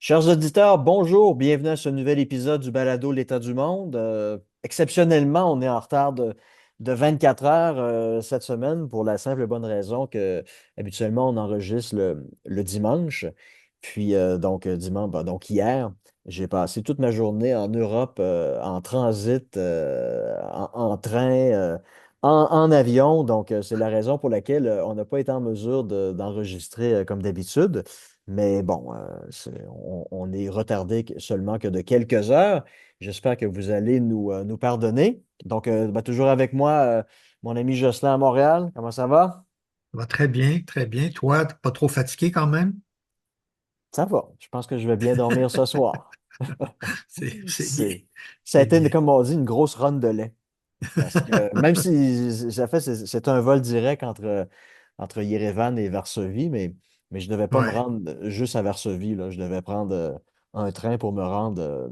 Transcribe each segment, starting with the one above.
Chers auditeurs, bonjour, bienvenue à ce nouvel épisode du Balado L'État du monde. Exceptionnellement, on est en retard de 24 heures cette semaine pour la simple et bonne raison que habituellement on enregistre le dimanche. Puis dimanche, donc hier, j'ai passé toute ma journée en Europe en transit, en train, en avion. Donc c'est la raison pour laquelle on n'a pas été en mesure d'enregistrer comme d'habitude. Mais bon, on est retardé seulement que de quelques heures. J'espère que vous allez nous pardonner. Donc, toujours avec moi, mon ami Jocelyn à Montréal. Comment ça va? Ça va très bien, très bien. Toi, t'es pas trop fatigué quand même? Ça va. Je pense que je vais bien dormir ce soir. C'est bien, C'est, Ça a c'est été, bien. comme on dit, une grosse run de lait. Parce que même si ça fait, c'est un vol direct entre Yerevan et Varsovie, mais je ne devais pas me Ouais. rendre juste à Varsovie, là. Je devais prendre un train pour me rendre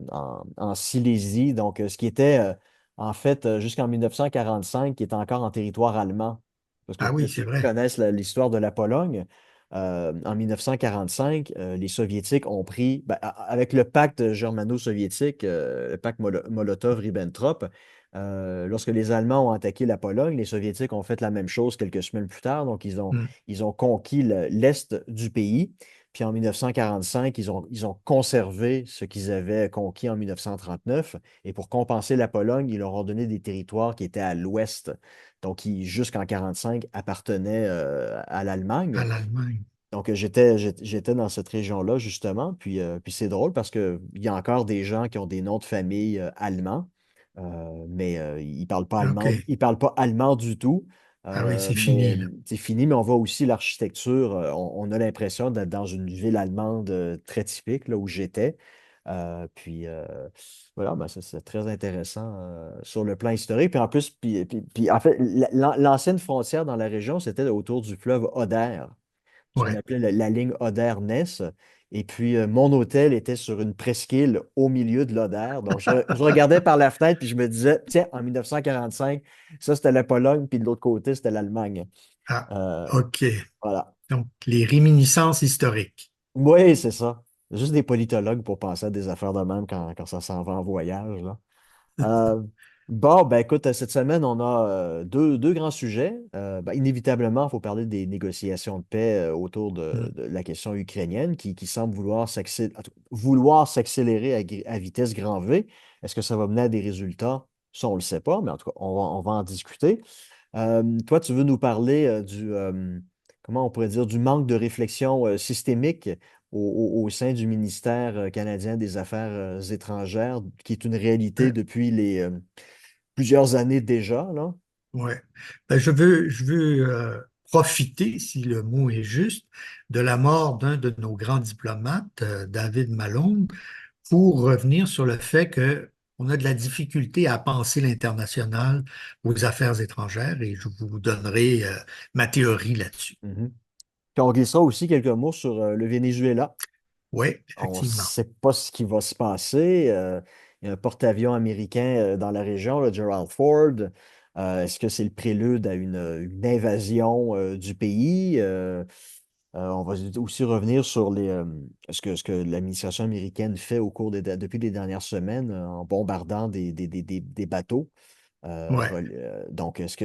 en Silésie, donc ce qui était en fait jusqu'en 1945, qui était encore en territoire allemand. Parce que Ah pour oui, ceux c'est qui vrai. connaissent l'histoire de la Pologne, en 1945, les Soviétiques ont pris, avec le pacte germano-soviétique, le pacte Molotov-Ribbentrop, lorsque les Allemands ont attaqué la Pologne, les Soviétiques ont fait la même chose quelques semaines plus tard. Donc, Hmm. ils ont conquis l'Est du pays. Puis en 1945, ils ont conservé ce qu'ils avaient conquis en 1939. Et pour compenser la Pologne, ils leur ont donné des territoires qui étaient à l'ouest, donc qui, jusqu'en 1945, appartenaient à À l'Allemagne. l'Allemagne. Donc, j'étais dans cette région-là, justement. Puis c'est drôle parce qu'il y a encore des gens qui ont des noms de famille allemands, mais ils ne parlent pas OK. allemand, ils parlent pas allemand du tout. Ah oui, c'est Mais fini, là. c'est fini, mais on voit aussi l'architecture. On a l'impression d'être dans une ville allemande très typique, là où j'étais. Puis voilà, ben, c'est très intéressant sur le plan historique. Puis en plus, puis en fait, l'ancienne frontière dans la région, c'était autour du fleuve Oder, ce qu'on Ouais. appelait la ligne Oder-Ness. Et puis, mon hôtel était sur une presqu'île au milieu de l'Oder. Donc, je regardais par la fenêtre puis je me disais, tiens, en 1945, ça, c'était la Pologne, puis de l'autre côté, c'était l'Allemagne. Ah, Euh, OK. voilà. Donc, les réminiscences historiques. Oui, c'est ça. Juste des politologues pour penser à des affaires de même quand ça s'en va en voyage, là. Euh, écoute, cette semaine, on a deux grands sujets. Inévitablement, il faut parler des négociations de paix autour Hmm. de la question ukrainienne qui semble vouloir s'accélérer à vitesse grand V. Est-ce que ça va mener à des résultats? Ça, on ne le sait pas, mais en tout cas, on va en discuter. Toi, tu veux nous parler comment on pourrait dire, du manque de réflexion systémique au sein du ministère canadien des Affaires étrangères, qui est une réalité Ouais. depuis plusieurs années déjà, là. Ouais. Ben, je veux profiter, si le mot est juste, de la mort d'un de nos grands diplomates, David Malone, pour revenir sur le fait que on a de la difficulté à penser l'international aux affaires étrangères et je vous donnerai ma théorie là-dessus. Mhm. Puis on glissera aussi quelques mots sur le Venezuela. Oui, On ne effectivement. sait pas ce qui va se passer. Il y a un porte-avions américain dans la région, le Gerald Ford. Est-ce que c'est le prélude à une invasion du pays? On va aussi revenir sur ce que l'administration américaine fait depuis les dernières semaines en bombardant des bateaux. Ouais. Donc, est-ce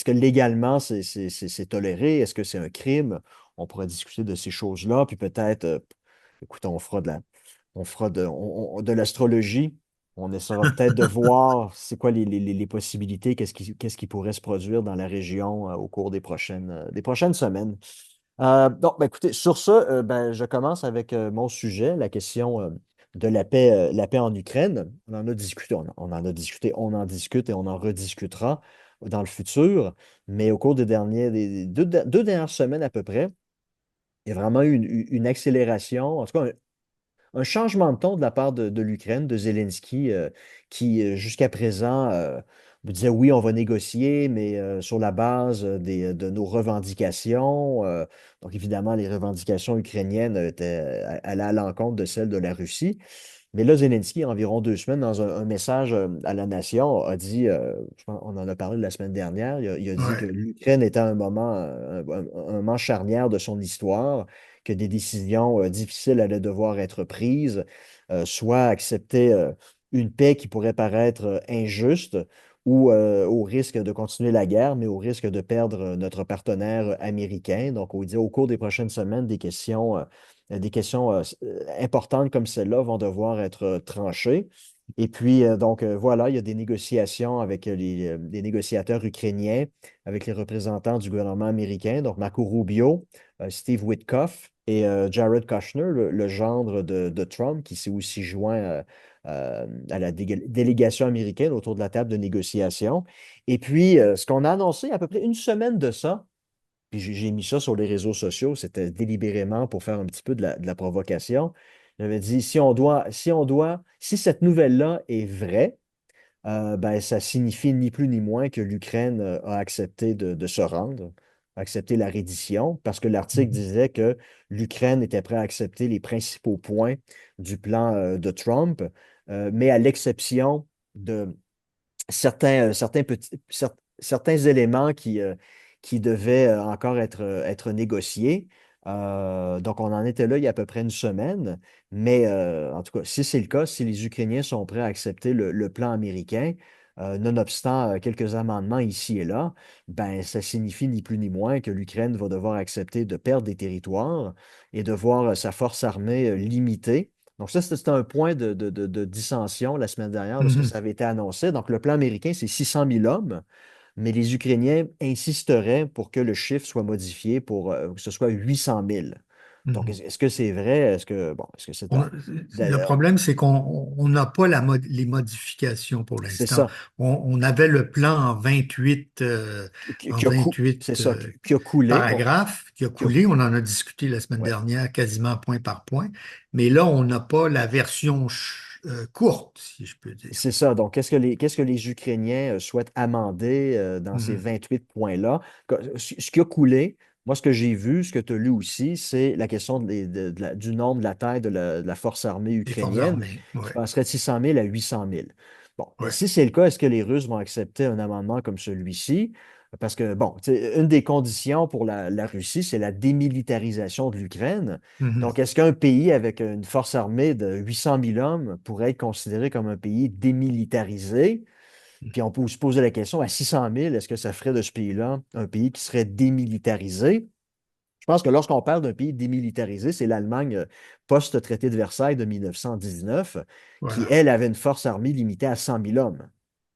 que légalement c'est toléré? Est-ce que c'est un crime? On pourrait discuter de ces choses-là, puis peut-être, écoute, on fera de l'astrologie. On essaiera peut-être de voir c'est quoi les possibilités, qu'est-ce qui pourrait se produire dans la région au cours des prochaines semaines. Écoutez, sur ce, je commence avec mon sujet, la question de la paix en Ukraine. On en a discuté, on en a discuté, on en discute et on en rediscutera dans le futur. Mais au cours des deux dernières semaines à peu près, il y a vraiment eu une accélération, en tout cas un changement de ton de la part de l'Ukraine, de Zelensky, qui jusqu'à présent me disait oui, on va négocier, mais sur la base de nos revendications. Donc évidemment, les revendications ukrainiennes allaient à l'encontre de celles de la Russie. Mais là, Zelensky, il y a environ 2 semaines, dans un message à la nation, a dit, je pense, on en a parlé la semaine dernière, il a dit que Ouais. l'Ukraine était à un moment charnière de son histoire. que des décisions difficiles allaient devoir être prises, soit accepter une paix qui pourrait paraître injuste ou au risque de continuer la guerre, mais au risque de perdre notre partenaire américain. Donc, on dit au cours des prochaines semaines, des questions importantes comme celle-là vont devoir être tranchées. Et puis, voilà, il y a des négociations avec des négociateurs ukrainiens, avec les représentants du gouvernement américain, donc Marco Rubio, Steve Witkoff et Jared Kushner, le gendre de Trump, qui s'est aussi joint à la délégation américaine autour de la table de négociation. Et puis, ce qu'on a annoncé à peu près une semaine de ça, puis j'ai mis ça sur les réseaux sociaux, c'était délibérément pour faire un petit peu de la provocation. J'avais dit, si cette nouvelle-là est vraie, ben, ça signifie ni plus ni moins que l'Ukraine a accepté de se rendre, a accepté la reddition, parce que l'article Mhm. disait que l'Ukraine était prête à accepter les principaux points du plan de Trump, mais à l'exception de certains éléments qui devaient encore être négociés. Donc, on en était là il y a à peu près une semaine. Mais en tout cas, si c'est le cas, si les Ukrainiens sont prêts à accepter le plan américain, nonobstant quelques amendements ici et là, ben, ça signifie ni plus ni moins que l'Ukraine va devoir accepter de perdre des territoires et de voir sa force armée limitée. Donc ça, c'était un point de dissension la semaine dernière lorsque Mhm. ça avait été annoncé. Donc le plan américain, c'est 600 000 hommes, mais les Ukrainiens insisteraient pour que le chiffre soit modifié pour que ce soit 800 000. Donc Mhm. est-ce que c'est vrai? Est-ce que c'est On- le problème, c'est qu'on n'a pas les modifications pour c'est l'instant. ça, On avait le plan en 28, en c'est 28 ça, qui a coulé, paragraphes qui a qui a- coulé. On en a discuté la semaine ouais. dernière quasiment point par point. Mais là, on n'a pas la version courte, si je peux dire. C'est ça. Donc, qu'est-ce que les Ukrainiens souhaitent amender dans ces Mhm. 28 points-là? Ce qui a coulé, moi, ce que j'ai vu, ce que tu as lu aussi, c'est la question du nombre, de la taille de la force armée Les forces ukrainienne, armées. qui Ouais. passerait de 600 000 à 800 000. Bon, Ouais. si c'est le cas, est-ce que les Russes vont accepter un amendement comme celui-ci? Parce que, bon, tu sais, une des conditions pour la Russie, c'est la démilitarisation de l'Ukraine. Mhm. Donc, est-ce qu'un pays avec une force armée de 800 000 hommes pourrait être considéré comme un pays démilitarisé? Puis on peut se poser la question, à 600 000, est-ce que ça ferait de ce pays-là un pays qui serait démilitarisé? Je pense que lorsqu'on parle d'un pays démilitarisé, c'est l'Allemagne post-traité de Versailles de 1919, qui, Voilà. elle, avait une force armée limitée à 100 000 hommes.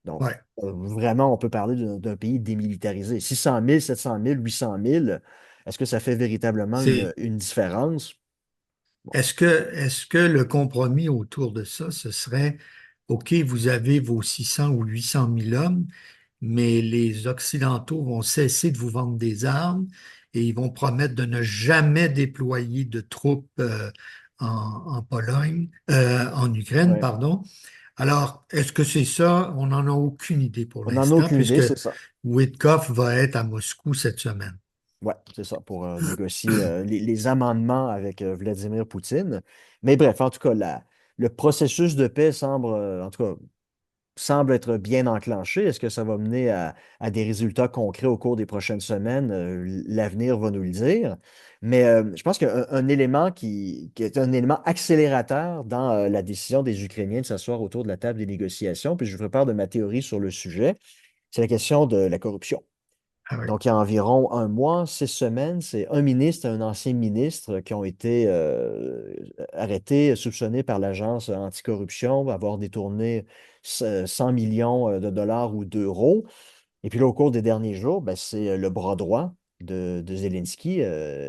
Donc, Ouais. vraiment, on peut parler d'un pays démilitarisé. 600 000, 700 000, 800 000, est-ce que ça fait véritablement C'est une différence? Bon, est-ce que le compromis autour de ça, ce serait, OK, vous avez vos 600 ou 800 000 hommes, mais les Occidentaux vont cesser de vous vendre des armes et ils vont promettre de ne jamais déployer de troupes en Pologne, en Ukraine, ouais. pardon. Alors, est-ce que c'est ça? On n'en a aucune idée pour On n'en a l'instant, aucune idée, puisque c'est ça. Witkoff va être à Moscou cette semaine. Ouais, c'est ça, pour négocier les amendements avec Vladimir Poutine. Mais bref, en tout cas, le processus de paix semble, en tout cas, semble être bien enclenché. Est-ce que ça va mener à des résultats concrets au cours des prochaines semaines? L'avenir va nous le dire. Mais je pense qu'un élément qui est un élément accélérateur dans la décision des Ukrainiens de s'asseoir autour de la table des négociations, puis je vous prépare de ma théorie sur le sujet, c'est la question de la corruption. Ah oui. Donc, il y a environ un mois, 6 semaines, c'est un ministre et un ancien ministre qui ont été arrêtés, soupçonnés par l'agence anticorruption d'avoir détourné 100 millions de dollars ou d'euros. Et puis là, au cours des derniers jours, ben, c'est le bras droit de Zelensky,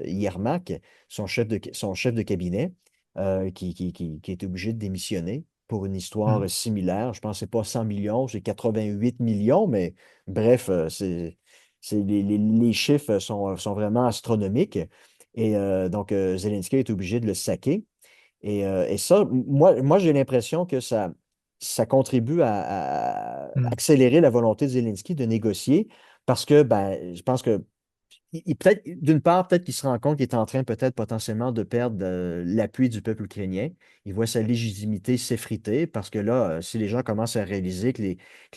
Yermak, son chef de cabinet, qui est obligé de démissionner pour une histoire Hmm. similaire. Je pense que ce n'est pas 100 millions, c'est 88 millions, mais bref, les chiffres sont vraiment astronomiques. Et donc, Zelensky est obligé de le saquer. Et ça, moi j'ai l'impression que ça contribue à Hmm. accélérer la volonté de Zelensky de négocier parce que ben, je pense que peut-être, d'une part, peut-être qu'il se rend compte qu'il est en train peut-être potentiellement de perdre l'appui du peuple ukrainien. Il voit sa légitimité s'effriter parce que là, si les gens commencent à réaliser que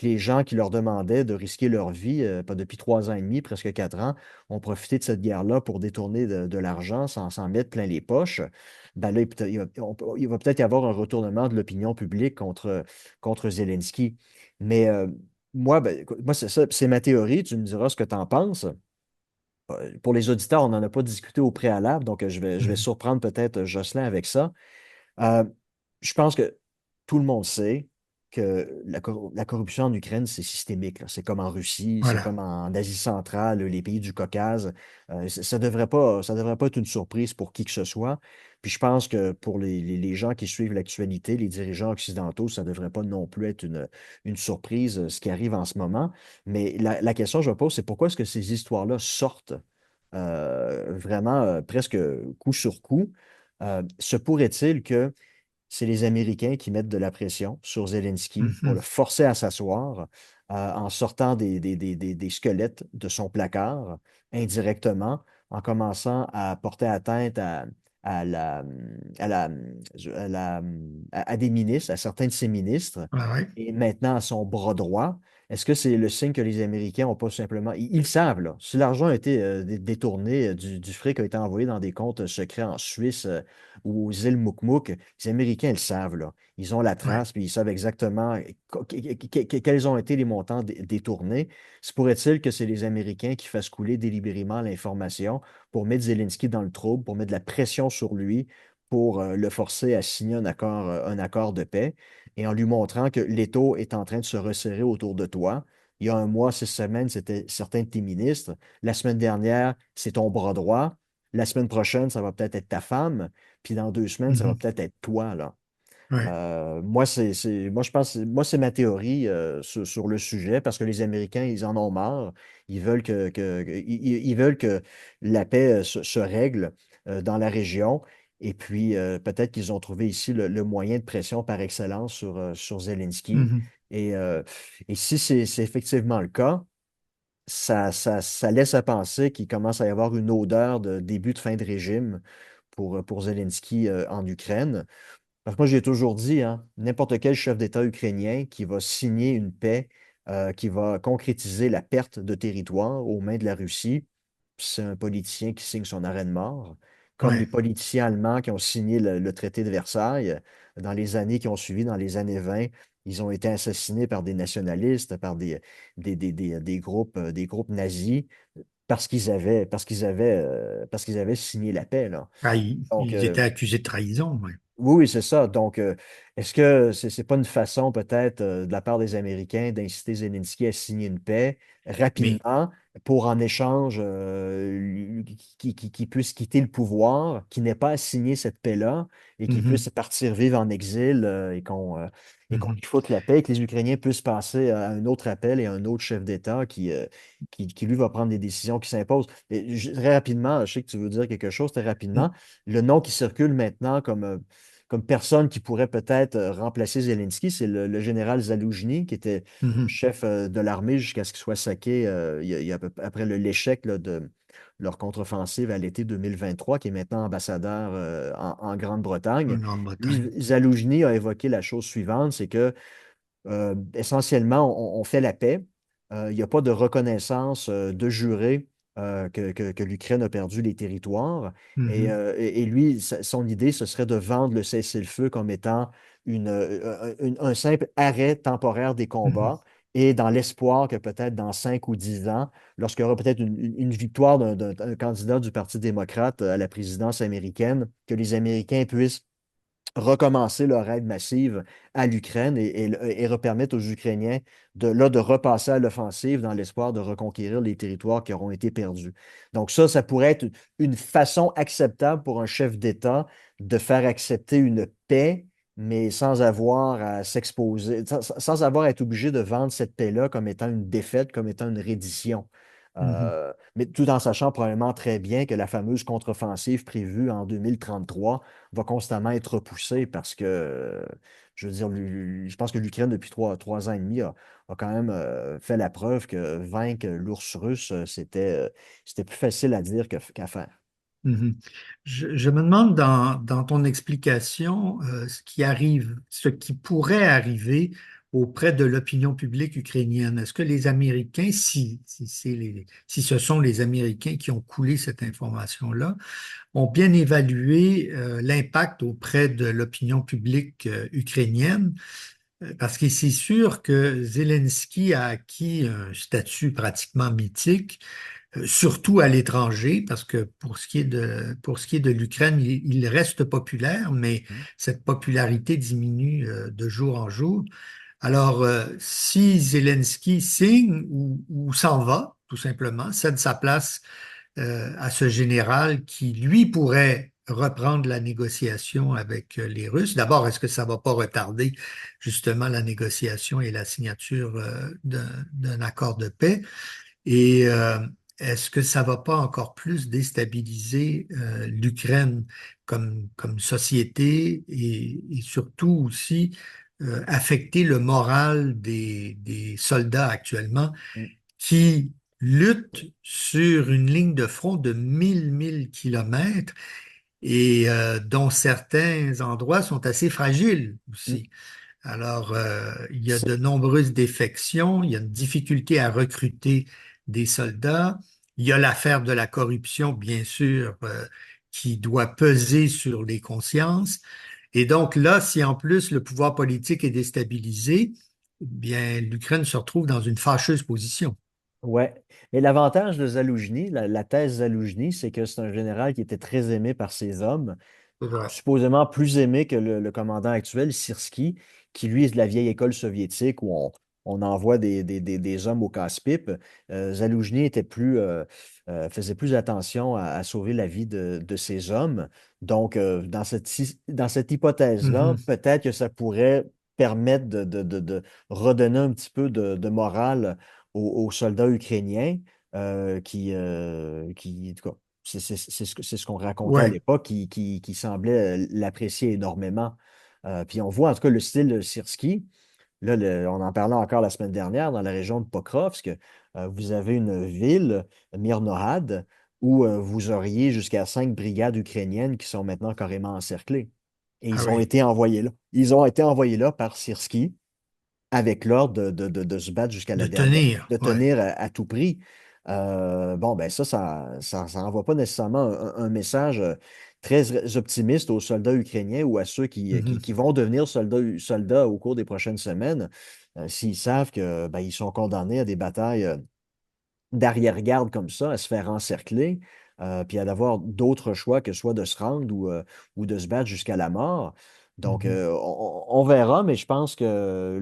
les gens qui leur demandaient de risquer leur vie, pas depuis 3 ans et demi, presque 4 ans, ont profité de cette guerre-là pour détourner de l'argent sans s'en mettre plein les poches, ben là, il va peut-être y avoir un retournement de l'opinion publique contre Zelensky. Mais moi, ben, écoute, moi, c'est ça, c'est ma théorie. Tu me diras ce que tu en penses. Pour les auditeurs, on n'en a pas discuté au préalable, donc je vais Mhm. surprendre peut-être Jocelyn avec ça. Euh, je pense que tout le monde sait que la corruption en Ukraine, c'est systémique, là. C'est comme en Russie, c'est Voilà. comme en Asie centrale, les pays du Caucase. Ça devrait pas être une surprise pour qui que ce soit. Puis je pense que pour les gens qui suivent l'actualité, les dirigeants occidentaux, ça ne devrait pas non plus être une surprise, ce qui arrive en ce moment. Mais la question que je me pose, c'est pourquoi est-ce que ces histoires-là sortent vraiment presque coup sur coup? Se pourrait-il que c'est les Américains qui mettent de la pression sur Zelensky pour le Mhm. forcer à s'asseoir en sortant des squelettes de son placard indirectement, en commençant à porter atteinte à la, à la- à la- à des ministres, à certains de ses ministres, Ah ouais. et maintenant à son bras droit. Est-ce que c'est le signe que les Américains n'ont pas simplement... Ils savent, là, si l'argent a été détourné, du fric a été envoyé dans des comptes secrets en Suisse ou aux îles Moukmouk, les Américains le savent, là. Ils ont la Ouais. trace, puis ils savent exactement quels ont été les montants détournés. Se pourrait-il que c'est les Américains qui fassent couler délibérément l'information pour mettre Zelensky dans le trouble, pour mettre de la pression sur lui, pour le forcer à signer un accord de paix, et en lui montrant que l'étau est en train de se resserrer autour de toi. Il y a un mois, 6 semaines, c'était certains de tes ministres. La semaine dernière, c'est ton bras droit. La semaine prochaine, ça va peut-être être ta femme. Puis dans 2 semaines, ça va Mhm. peut-être être toi, là. Ouais. Moi, je pense, moi, c'est ma théorie sur le sujet parce que les Américains, ils en ont marre. Ils veulent que la paix se règle dans la région. Et puis, peut-être qu'ils ont trouvé ici le moyen de pression par excellence sur Zelensky. Mhm. Et, euh, et si c'est effectivement le cas, ça laisse à penser qu'il commence à y avoir une odeur de début de fin de régime pour Zelensky en Ukraine. Parce que moi, j'ai toujours dit, hein, n'importe quel chef d'État ukrainien qui va signer une paix, qui va concrétiser la perte de territoire aux mains de la Russie, c'est un politicien qui signe son arrêt de mort. Comme les Ouais. politiciens allemands qui ont signé le traité de Versailles dans les années qui ont suivi, dans les années 20, ils ont été assassinés par des nationalistes, par des groupes nazis, parce qu'ils avaient signé la paix, là. Ah, Donc, ils étaient accusés de trahison. Ouais. oui, oui, c'est ça. Donc, est-ce que c'est pas une façon peut-être de la part des Américains d'inciter Zelensky à signer une paix Mais rapidement pour en échange qu'il puisse quitter le pouvoir, qu'il n'ait pas à signer cette paix-là et qu'il puisse mhm. partir vivre en exil et qu'on Mhm. lui foute la paix et que les Ukrainiens puissent passer à un autre appel et à un autre chef d'État qui, lui, va prendre des décisions qui s'imposent. Et très rapidement, je sais que tu veux dire quelque chose, très rapidement, le nom qui circule maintenant comme personne qui pourrait peut-être remplacer Zelensky, c'est le général Zaloujny, qui était Mhm. chef de l'armée jusqu'à ce qu'il soit saqué après l'échec là, de leur contre-offensive à l'été 2023, qui est maintenant ambassadeur en En Grande-Bretagne. Grande-Bretagne. Lui, Zaloujny a évoqué la chose suivante, c'est que essentiellement, on fait la paix. Il n'y a pas de reconnaissance de juré que l'Ukraine a perdu les territoires. Et, Mhm. euh, et- et lui, son idée, ce serait de vendre le cessez-le-feu comme étant un simple arrêt temporaire des Mhm. combats et dans l'espoir que peut-être dans 5 ou 10 ans, lorsqu'il y aura peut-être une victoire d'un candidat du Parti démocrate à la présidence américaine, que les Américains puissent recommencer leur aide massive à l'Ukraine et permettre aux Ukrainiens de repasser à l'offensive dans l'espoir de reconquérir les territoires qui auront été perdus. Donc ça pourrait être une façon acceptable pour un chef d'État de faire accepter une paix, mais sans avoir à s'exposer, sans avoir à être obligé de vendre cette paix-là comme étant une défaite, comme étant une reddition. Mhm. Mais tout en sachant probablement très bien que la fameuse contre-offensive prévue en 2033 va constamment être repoussé je veux dire, je pense que l'Ukraine, depuis 3 ans et demi, a quand même fait la preuve que vaincre l'ours russe, c'était plus facile à dire qu'à faire. Mhm. Je me demande dans ton explication ce qui arrive, ce qui pourrait arriver auprès de l'opinion publique ukrainienne. Est-ce que les Américains, si ce sont les Américains qui ont coulé cette information-là, ont bien évalué l'impact auprès de l'opinion publique ukrainienne? Parce que c'est sûr que Zelensky a acquis un statut pratiquement mythique surtout à l'étranger, parce que pour ce qui est de l'Ukraine, il reste populaire, mais cette popularité diminue de jour en jour. Alors, si Zelensky signe ou s'en va, tout simplement, cède sa place à ce général qui, lui, pourrait reprendre la négociation avec les Russes. D'abord, est-ce que ça ne va pas retarder justement la négociation et la signature d'un accord de paix? Et est-ce que ça va pas encore plus déstabiliser l'Ukraine comme société et surtout aussi affecter le moral des soldats actuellement Mm. qui luttent sur une ligne de front de 1000 kilomètres et dont certains endroits sont assez fragiles Mm. aussi. Alors, il y a C'est- de nombreuses défections, il y a une difficulté à recruter des soldats, il y a l'affaire de la corruption, bien sûr, qui doit peser sur les consciences. Et donc là, si en plus le pouvoir politique est déstabilisé, eh bien, l'Ukraine se retrouve dans une fâcheuse position. Ouais. Mais l'avantage de Zaloujny, la thèse Zaloujny, c'est que c'est un général qui était très aimé par ses hommes, C'est vrai. supposément plus aimé que le commandant actuel, Syrski, qui lui est de la vieille école soviétique où on envoie des hommes au casse-pipe. Zaloujny faisait plus attention à sauver la vie de ses hommes. Donc, dans cette hypothèse-là, Mhm. peut-être que ça pourrait permettre de redonner un petit peu de morale aux soldats ukrainiens en tout cas, c'est ce qu'on racontait à Ouais. l'époque, qui semblait l'apprécier énormément. Puis on voit en tout cas le style de Sirski. Là, on en parlait encore la semaine dernière dans la région de Pokrovsk. Vous avez une ville, Myrnohad, où vous auriez jusqu'à 5 brigades ukrainiennes qui sont maintenant carrément encerclées. Et Ah ils ont oui. été envoyés là. Ils ont été envoyés là par Sirski avec l'ordre de se battre jusqu'à De la dernière, tenir. de Ouais. tenir à tout prix. Bon, ben ça envoie pas nécessairement un message très optimiste aux soldats ukrainiens ou à ceux qui Mhm. vont devenir soldats au cours des prochaines semaines, s'ils savent que ben, ils sont condamnés à des batailles d'arrière-garde comme ça, à se faire encercler, puis à d'avoir d'autres choix que soit de se rendre ou de se battre jusqu'à la mort. Donc, Mhm. on verra, mais je pense que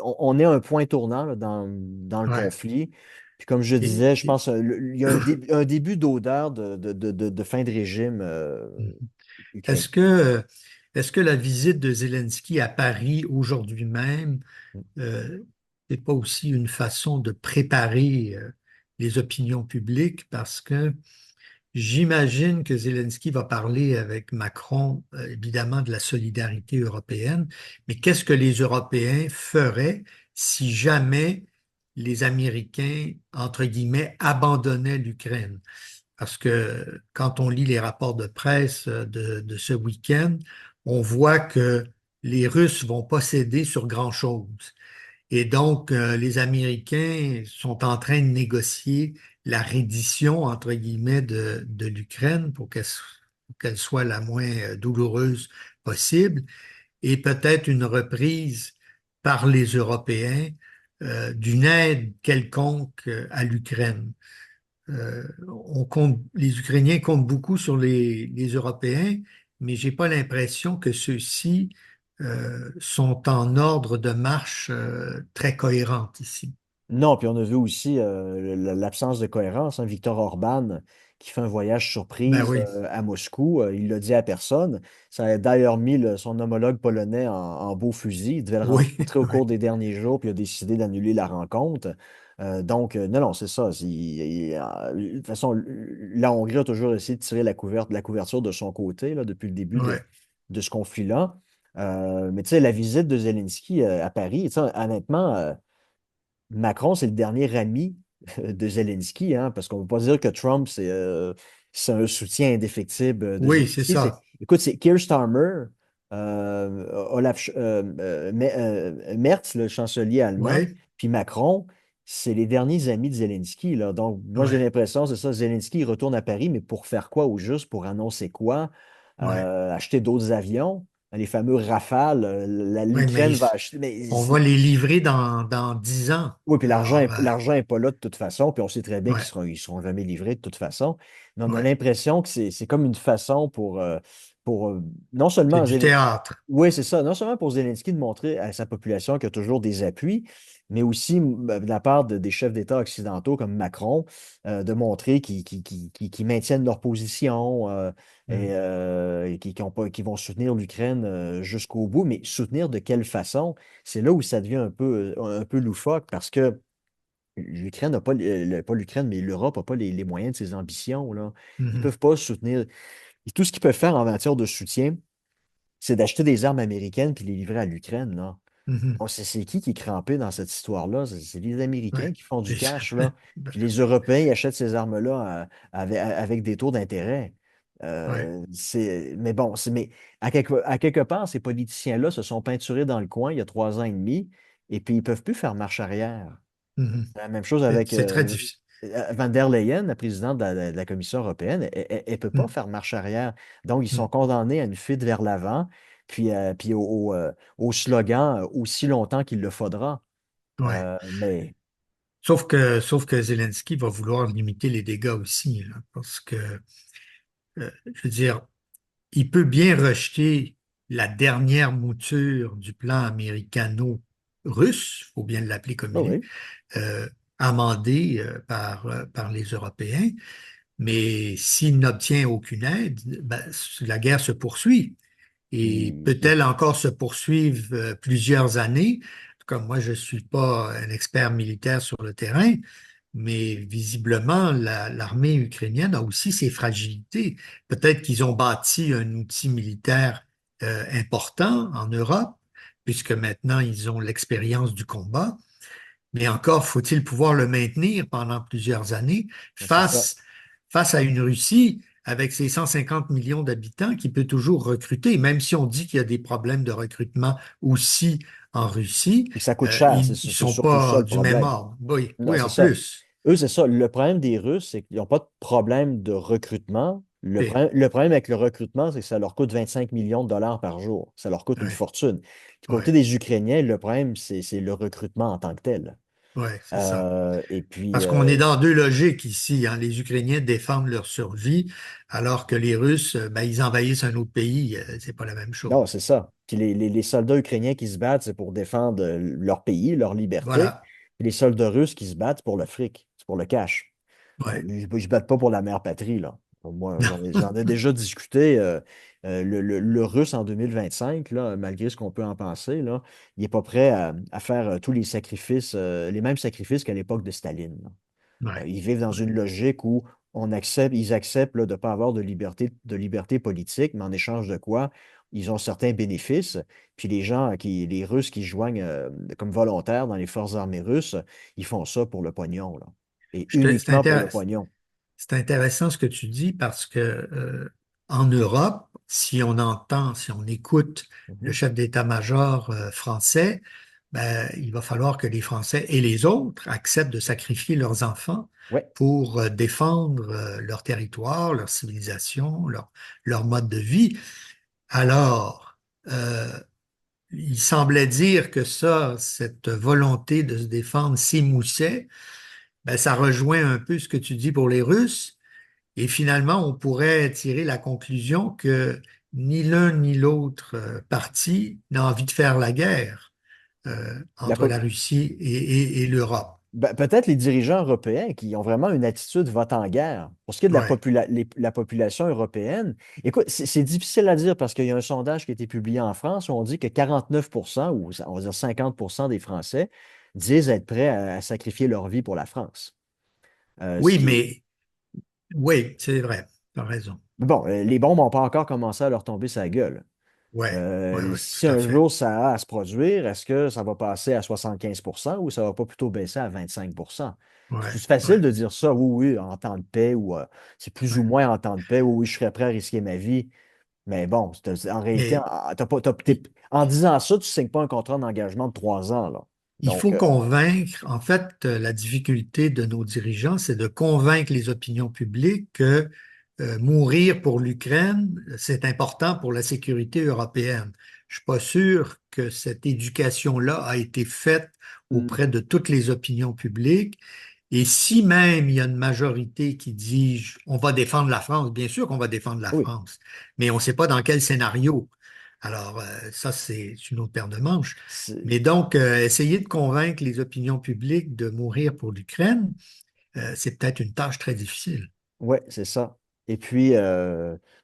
on est à un point tournant là, dans le Ouais. conflit. Puis comme je Et- disais, je et- pense il y a un début d'odeur de fin de régime ukrainien. Est-ce que, est-ce que la visite de Zelensky à Paris aujourd'hui même, euh, n'est pas aussi une façon de préparer les opinions publiques? Parce que j'imagine que Zelensky va parler avec Macron, évidemment, de la solidarité européenne, mais qu'est-ce que les Européens feraient si jamais les Américains, entre guillemets, abandonnaient l'Ukraine? Parce que quand on lit les rapports de presse de ce week-end, on voit que les Russes vont pas céder sur grand-chose. Et donc, les Américains sont en train de négocier la reddition, entre guillemets, de l'Ukraine pour qu'elle soit la moins douloureuse possible et peut-être une reprise par les Européens d'une aide quelconque à l'Ukraine. Les Ukrainiens comptent beaucoup sur les Européens, mais j'ai pas l'impression que ceux-ci sont en ordre de marche très cohérente ici. Non, puis on a vu aussi l'absence de cohérence, hein. Viktor Orban qui fait un voyage Ben surprise oui, à Moscou, il l'a dit à personne. Ça a d'ailleurs mis son homologue polonais en beau fusil. Il devait le oui, rencontrer au oui, cours des derniers jours, puis il a décidé d'annuler la rencontre. Donc, non, non, c'est ça. De toute façon, la Hongrie a toujours essayé de tirer la couverture de son côté là, depuis le début ouais. de ce conflit-là. Mais tu sais, la visite de Zelensky à Paris, tu sais, honnêtement, Macron, c'est le dernier ami de Zelensky, hein, parce qu'on ne peut pas dire que Trump, c'est un soutien indéfectible de Oui, c'est Zelensky. ça. Écoute, c'est Keir Starmer, Merz, le chancelier allemand, Oui, puis Macron, c'est les derniers amis de Zelensky, là. Donc, moi, j'ai oui, l'impression, c'est ça, Zelensky, il retourne à Paris, mais pour faire quoi au juste? Pour annoncer quoi? oui. Acheter d'autres avions? Les fameux Rafales, Oui, mais l'Ukraine va acheter. Mais on va les livrer dans 10 ans. oui, puis Alors, l'argent est pas là de toute façon, puis on sait très bien ouais, ils seront jamais livrés de toute façon. Mais on a ouais. l'impression que c'est comme une façon pour non C'est seulement du théâtre. oui, c'est ça, non seulement pour Zelensky de montrer à sa population qu'il y a toujours des appuis, mais aussi de la part des chefs d'État occidentaux comme Macron, de montrer qu'ils maintiennent leur position Hmm, et qui vont soutenir l'Ukraine jusqu'au bout. Mais soutenir de quelle façon? C'est là où ça devient un peu loufoque parce que l'Ukraine n'a pas, pas l'Ukraine, mais l'Europe n'a pas les moyens de ses ambitions, là. Ils ne mhm, peuvent pas soutenir. Et tout ce qu'ils peuvent faire en matière de soutien, c'est d'acheter des armes américaines puis les livrer à l'Ukraine, là. mhm. Bon, c'est qui est crampé dans cette histoire-là? C'est les Américains Ouais. qui font du Et ça- cash, là. Puis les Européens, ils achètent ces armes-là avec des taux d'intérêt. ouais. Mais bon, mais à quelque part, ces politiciens-là se sont peinturés dans le coin il y a 3 ans et demi, et puis ils ne peuvent plus faire marche arrière. Mhm. La même chose avec C'est très difficile. Van der Leyen, la présidente de la Commission européenne, elle ne peut pas Hmm, faire marche arrière. Donc, ils hmm. sont condamnés à une fuite vers l'avant, puis au slogan aussi longtemps qu'il le faudra. Ouais. Mais Sauf que Zelensky va vouloir limiter les dégâts aussi, là, parce que, je veux dire, il peut bien rejeter la dernière mouture du plan américano-russe, il faut bien l'appeler comme oui, il est, oui, amendé par les Européens, mais s'il n'obtient aucune aide, ben, la guerre se poursuit. Et il- peut-elle encore se poursuivre plusieurs années? Comme moi, je ne suis pas un expert militaire sur le terrain, mais visiblement, l'armée ukrainienne a aussi ses fragilités. Peut-être qu'ils ont bâti un outil militaire important en Europe, puisque maintenant ils ont l'expérience du combat, mais encore faut-il pouvoir le maintenir pendant plusieurs années c'est ça. face à une Russie avec ses 150 millions d'habitants qui peut toujours recruter, même si on dit qu'il y a des problèmes de recrutement aussi en Russie, Puis ça coûte cher, ils ne c'est sont surtout ça pas le du même problème. ordre. Oui, Non, oui, c'est en ça. plus. Eux, c'est ça. Le problème des Russes, c'est qu'ils n'ont pas de problème de recrutement. OK. Le problème avec le recrutement, c'est que ça leur coûte 25 millions de dollars par jour. Ça leur coûte une Ouais, fortune. Du côté ouais, des Ukrainiens, le problème, c'est le recrutement en tant que tel. ouais, c'est ça. Et puis, Parce qu'on est dans deux logiques ici, hein. Les Ukrainiens défendent leur survie, alors que les Russes, ben, ils envahissent un autre pays. C'est pas la même non, chose. c'est ça. Puis les soldats ukrainiens qui se battent, c'est pour défendre leur pays, leur liberté. Voilà. Puis les soldats russes qui se battent, c'est pour le fric, c'est pour le cash. Ouais. Ils ne se battent pas pour la mère patrie, là. Moi, j'en ai déjà discuté. Le Russe en 2025, là, malgré ce qu'on peut en penser, là, il n'est pas prêt à faire tous les sacrifices, les mêmes sacrifices qu'à l'époque de Staline, là. Ouais. Ils vivent dans Ouais. une logique où ils acceptent là, de ne pas avoir de liberté politique, mais en échange de quoi, ils ont certains bénéfices. Puis les Russes qui se joignent comme volontaires dans les forces armées russes, ils font ça pour le pognon, là. Et C'est uniquement pour le intéressant. pognon. C'est intéressant ce que tu dis parce que en Europe, si on écoute le Mhm. chef d'état-major français, ben, il va falloir que les Français et les autres acceptent de sacrifier leurs enfants Ouais. pour défendre leur territoire, leur civilisation, leur mode de vie. Alors, euh, il semblait dire que ça, cette volonté de se défendre s'émoussait. Ben, ça rejoint un peu ce que tu dis pour les Russes. Et finalement, on pourrait tirer la conclusion que ni l'un ni l'autre parti n'a envie de faire la guerre La entre po- la Russie et l'Europe. ben, peut-être les dirigeants européens qui ont vraiment une attitude vote en guerre. Pour ce qui est de Ouais, la population européenne, écoute, c'est difficile à dire parce qu'il y a un sondage qui a été publié en France où on dit que 49%, ou on va dire 50% des Français disent être prêts à sacrifier leur vie pour la France. Ce oui, qui est... mais oui, c'est vrai, tu as raison. Bon, les bombes n'ont pas encore commencé à leur tomber sur la gueule. Ouais, ouais, ouais, Si tout à un fait. jour ça a à se produire, est-ce que ça va passer à 75 ou ça va pas plutôt baisser à 25? C'est Ouais, facile ouais, de dire ça, oui, oui, en temps de paix, ou c'est plus ou ouais. moins en temps de paix, oui, oui, je serais prêt à risquer ma vie. Mais bon, en réalité, Mais t'es- en disant ça, tu ne signes pas un contrat d'engagement de 3 ans, là. il Donc, faut convaincre, en fait, la difficulté de nos dirigeants, c'est de convaincre les opinions publiques que mourir pour l'Ukraine, c'est important pour la sécurité européenne. Je suis pas sûr que cette éducation-là a été faite hmm, auprès de toutes les opinions publiques. Et si même il y a une majorité qui dit on va défendre la France, bien sûr qu'on va défendre la oui, France, mais on ne sait pas dans quel scénario. Alors, ça, c'est une autre paire de manches. c'est Mais donc, essayer de convaincre les opinions publiques de mourir pour l'Ukraine, c'est peut-être une tâche très difficile. ouais, c'est ça. Et puis,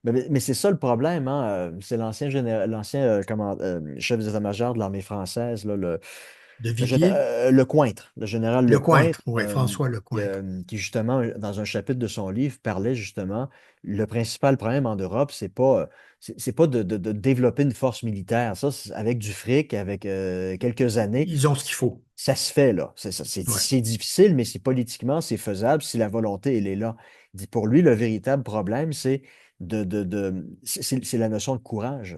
mais c'est ça le problème, hein. C'est l'ancien chef d'état-major de l'armée française, là, De Villiers, Lecointre, le général Lecointre, Lecointre, oui, François Lecointre. qui justement, dans un chapitre de son livre, parlait justement, le principal problème en Europe, c'est pas de développer une force militaire. Ça, avec du fric, avec quelques années, Ils ont ce qu'il faut. ça se fait, là. Ouais. C'est difficile, mais c'est politiquement, c'est faisable si la volonté, elle est là. Il dit, pour lui, le véritable problème, c'est la notion de courage.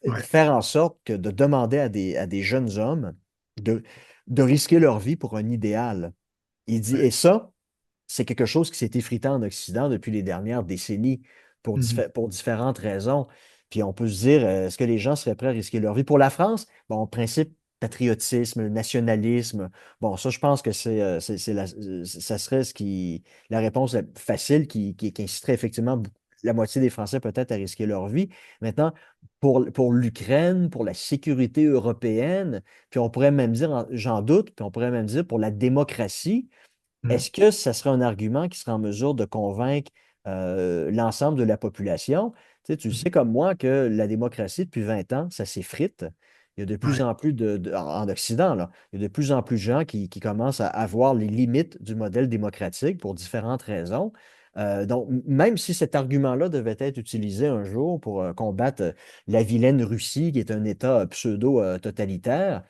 Ouais. Faire en sorte que de demander à des jeunes hommes de, de risquer leur vie pour un idéal. Il dit, Ouais. et ça, c'est quelque chose qui s'est effrité en Occident depuis les dernières décennies Mhm. pour différentes raisons. Puis on peut se dire, est-ce que les gens seraient prêts à risquer leur vie? Pour la France, bon, en principe, patriotisme, nationalisme, bon, ça, je pense que ça serait la réponse facile qui inciterait effectivement la moitié des Français peut-être à risquer leur vie. Maintenant, pour l'Ukraine, pour la sécurité européenne, puis on pourrait même dire, j'en doute, puis on pourrait même dire pour la démocratie, Mhm. est-ce que ça serait un argument qui serait en mesure de convaincre l'ensemble de la population? Tu Mhm. sais comme moi que la démocratie, depuis 20 ans, ça s'effrite. Il y a de plus Ouais. en plus en Occident, là, il y a de plus en plus de gens qui commencent à voir les limites du modèle démocratique pour différentes raisons. Donc, même si cet argument-là devait être utilisé un jour pour combattre la vilaine Russie, qui est un État pseudo-totalitaire,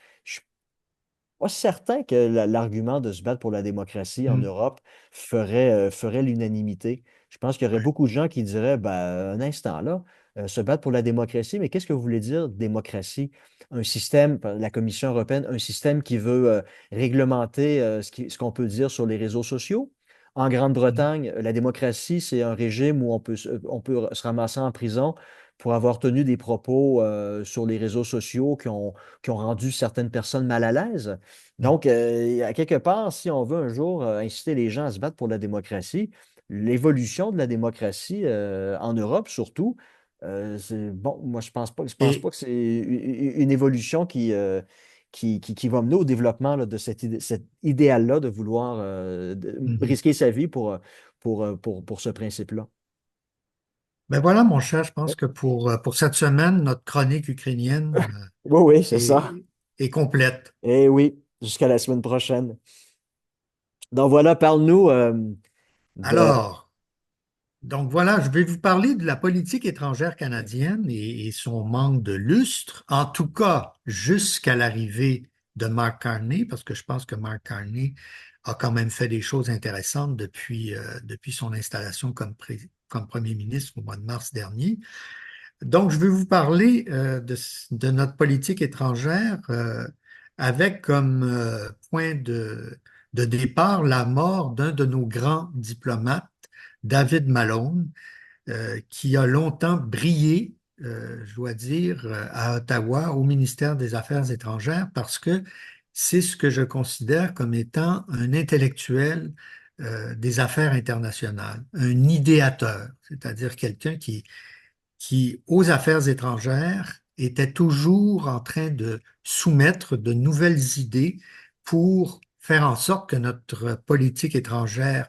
pas certain que l'argument de se battre pour la démocratie en Mhm. Europe ferait l'unanimité. Je pense qu'il y aurait Ouais. beaucoup de gens qui diraient, ben, un instant là, se battre pour la démocratie, mais qu'est-ce que vous voulez dire démocratie? Un système, la Commission européenne, un système qui veut réglementer ce qu'on peut dire sur les réseaux sociaux. En Mhm. Grande-Bretagne, la démocratie, c'est un régime où on peut se ramasser en prison pour avoir tenu des propos sur les réseaux sociaux qui ont rendu certaines personnes mal à l'aise. Mhm. Donc, à quelque part, si on veut un jour inciter les gens à se battre pour la démocratie, l'évolution de la démocratie en Europe surtout, bon, moi je pense pas Et que c'est une évolution qui va mener au développement là, de cet idéal-là de vouloir mhm. risquer sa vie pour ce principe-là. Ben voilà, mon cher, je Oui, pense que pour cette semaine, notre chronique ukrainienne oui, oui, c'est ça. est complète. Eh oui, jusqu'à la semaine prochaine. Donc voilà, parle-nous de... Alors, donc voilà, je vais vous parler de la politique étrangère canadienne et son manque de lustre, en tout cas jusqu'à l'arrivée de Mark Carney, parce que je pense que Mark Carney a quand même fait des choses intéressantes depuis son installation comme premier ministre au mois de mars dernier. Donc, je vais vous parler de notre politique étrangère avec comme point de départ la mort d'un de nos grands diplomates, David Malone, qui a longtemps brillé, je dois dire, à Ottawa, au ministère des Affaires étrangères, parce que c'est ce que je considère comme étant un intellectuel des affaires internationales, un idéateur, c'est-à-dire quelqu'un qui, aux affaires étrangères, était toujours en train de soumettre de nouvelles idées pour faire en sorte que notre politique étrangère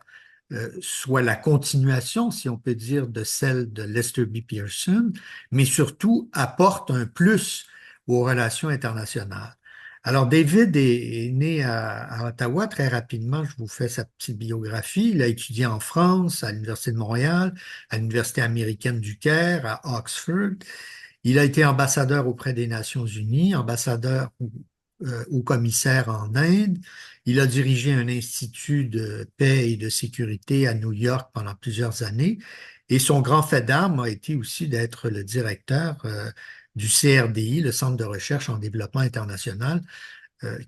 soit la continuation, si on peut dire, de celle de Lester B. Pearson, mais surtout apporte un plus aux relations internationales. Alors, David est né à Ottawa très rapidement. Je vous fais sa petite biographie. Il a étudié en France, à l'Université de Montréal, à l'Université américaine du Caire, à Oxford. Il a été ambassadeur auprès des Nations Unies, ambassadeur ou commissaire en Inde. Il a dirigé un institut de paix et de sécurité à New York pendant plusieurs années. Et son grand fait d'armes a été aussi d'être le directeur du CRDI, le Centre de recherche en développement international,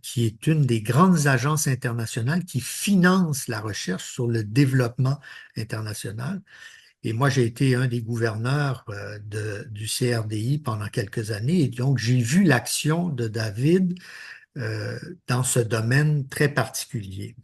qui est une des grandes agences internationales qui finance la recherche sur le développement international. Et moi, j'ai été un des gouverneurs du CRDI pendant quelques années. Et donc, j'ai vu l'action de David euh, dans ce domaine très particulier.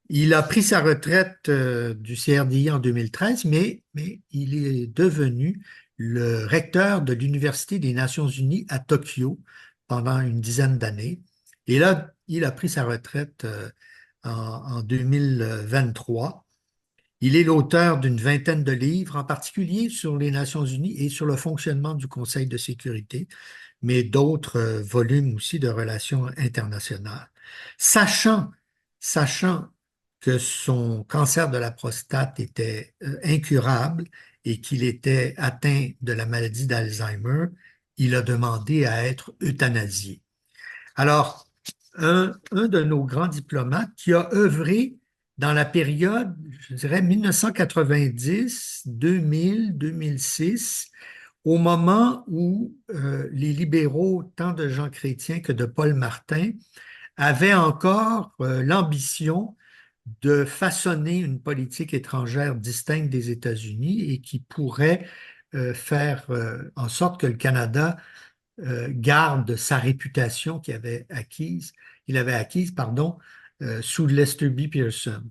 Il a pris sa retraite du CRDI en 2013, mais il est devenu le recteur de l'Université des Nations Unies à Tokyo pendant une dizaine d'années. Et là, il a pris sa retraite en 2023. Il est l'auteur d'une vingtaine de livres, en particulier sur les Nations Unies et sur le fonctionnement du Conseil de sécurité, mais d'autres volumes aussi de relations internationales. Sachant, sachant que son cancer de la prostate était incurable et qu'il était atteint de la maladie d'Alzheimer, il a demandé à être euthanasié. Alors, un de nos grands diplomates qui a œuvré dans la période, je dirais, 1990, 2000, 2006, au moment où les libéraux, tant de Jean Chrétien que de Paul Martin, avaient encore l'ambition de façonner une politique étrangère distincte des États-Unis et qui pourrait faire en sorte que le Canada garde sa réputation qu'il avait acquise, pardon, sous Lester B. Pearson.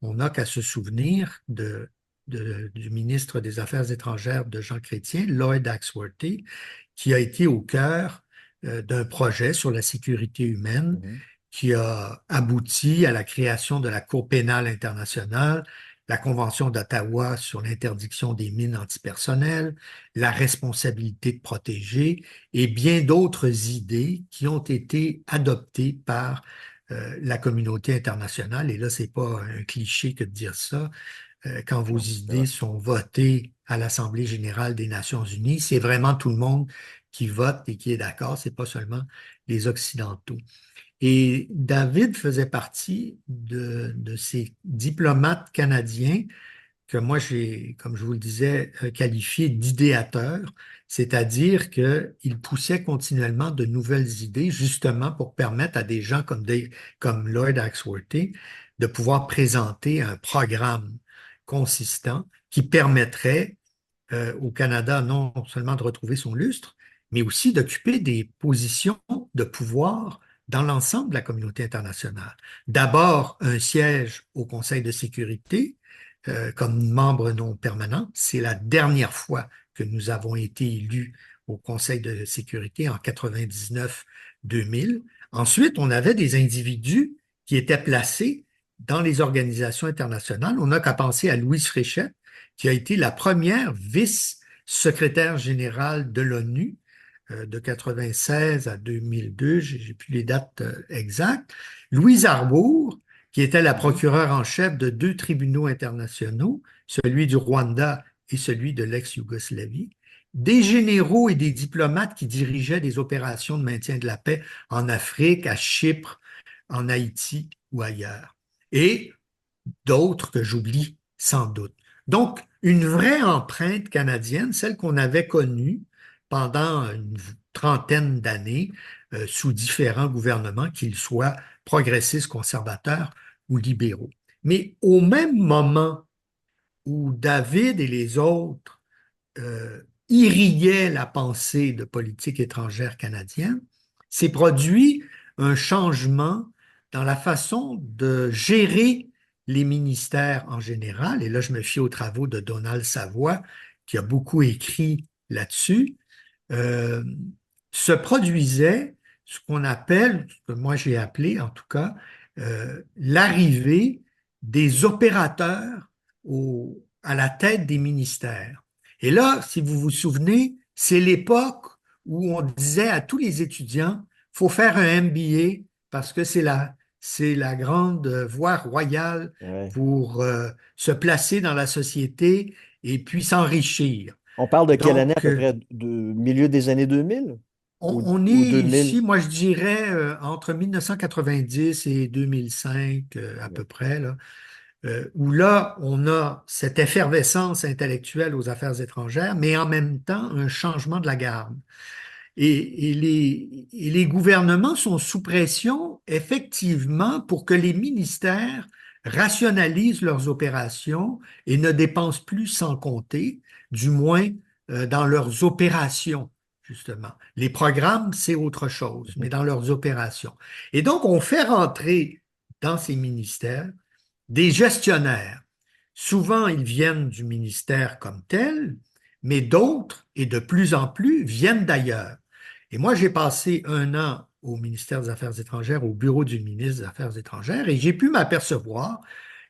On n'a qu'à se souvenir du ministre des Affaires étrangères de Jean Chrétien, Lloyd Axworthy, qui a été au cœur d'un projet sur la sécurité humaine Mhm. qui a abouti à la création de la Cour pénale internationale, la Convention d'Ottawa sur l'interdiction des mines antipersonnelles, la responsabilité de protéger et bien d'autres idées qui ont été adoptées par la communauté internationale. Et là, c'est pas un cliché que de dire ça. Quand vos Non, c'est vrai. idées sont votées à l'Assemblée générale des Nations unies, c'est vraiment tout le monde qui vote et qui est d'accord, c'est pas seulement les Occidentaux. Et David faisait partie de ces diplomates canadiens que moi j'ai, comme je vous le disais, qualifiés d'idéateurs, c'est-à-dire qu'ils poussaient continuellement de nouvelles idées, justement pour permettre à des gens comme Lloyd Axworthy de pouvoir présenter un programme consistant qui permettrait au Canada non seulement de retrouver son lustre, mais aussi d'occuper des positions de pouvoir dans l'ensemble de la communauté internationale. D'abord, un siège au Conseil de sécurité comme membre non permanent. C'est la dernière fois que nous avons été élus au Conseil de sécurité en 99-2000. Ensuite, on avait des individus qui étaient placés dans les organisations internationales. On n'a qu'à penser à Louise Fréchette, qui a été la première vice-secrétaire générale de l'ONU de 96 à 2002, j'ai plus les dates exactes. Louise Arbour, qui était la Mhm. procureure en chef de deux tribunaux internationaux, celui du Rwanda et celui de l'ex-Yougoslavie, des généraux et des diplomates qui dirigeaient des opérations de maintien de la paix en Afrique, à Chypre, en Haïti ou ailleurs. Et d'autres que j'oublie sans doute. Donc, une vraie empreinte canadienne, celle qu'on avait connue pendant une trentaine d'années sous différents gouvernements, qu'ils soient progressistes, conservateurs ou libéraux. Mais au même moment où David et les autres irriguaient la pensée de politique étrangère canadienne, s'est produit un changement dans la façon de gérer les ministères en général. Et là, je me fie aux travaux de Donald Savoie, qui a beaucoup écrit là-dessus. Euh, Se produisait ce qu'on appelle, ce que moi j'ai appelé en tout cas, l'arrivée des opérateurs à la tête des ministères. Et là, si vous vous souvenez, c'est l'époque où on disait à tous les étudiants, il faut faire un MBA parce que c'est la grande voie royale Ouais. pour se placer dans la société et puis s'enrichir. On parle de quelle année à Donc, peu près? De milieu des années 2000 on est ou 2000? ici, moi je dirais, entre 1990 et 2005 à peu près, là, où là, on a cette effervescence intellectuelle aux affaires étrangères, mais en même temps un changement de la garde. Et les gouvernements sont sous pression, effectivement, pour que les ministères rationalisent leurs opérations et ne dépensent plus sans compter, du moins dans leurs opérations, justement. Les programmes, c'est autre chose, mais dans leurs opérations. Et donc, on fait rentrer dans ces ministères des gestionnaires. Souvent, ils viennent du ministère comme tel, mais d'autres, et de plus en plus, viennent d'ailleurs. Et moi, j'ai passé un an au ministère des Affaires étrangères, au bureau du ministre des Affaires étrangères, et j'ai pu m'apercevoir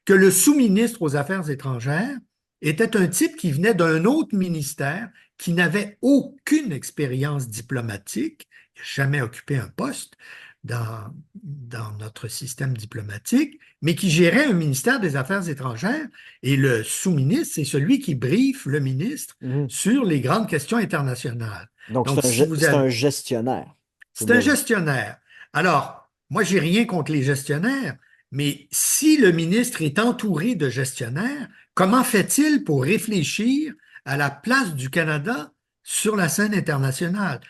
que le sous-ministre aux Affaires étrangères était un type qui venait d'un autre ministère, qui n'avait aucune expérience diplomatique, jamais occupé un poste dans notre système diplomatique, mais qui gérait un ministère des Affaires étrangères. Et le sous-ministre, c'est celui qui briefe le ministre Mhm. sur les grandes questions internationales. Donc, Donc, si vous c'est avez un gestionnaire. C'est c'est un bien ça. gestionnaire. Alors, moi, j'ai rien contre les gestionnaires, mais si le ministre est entouré de gestionnaires, comment fait-il pour réfléchir à la place du Canada sur la scène internationale?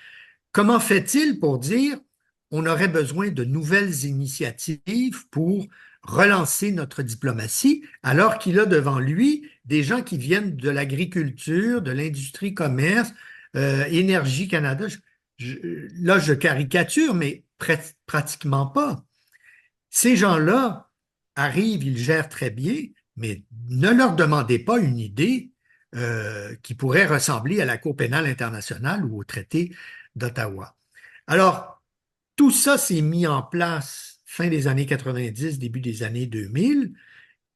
Comment fait-il pour dire on aurait besoin de nouvelles initiatives pour relancer notre diplomatie, alors qu'il a devant lui des gens qui viennent de l'agriculture, de l'industrie commerce, Énergie Canada. Là, je caricature, mais pratiquement pas. Ces gens-là arrivent, ils gèrent très bien, mais ne leur demandez pas une idée qui pourrait ressembler à la Cour pénale internationale ou au traité d'Ottawa. Alors, tout ça s'est mis en place fin des années 90, début des années 2000.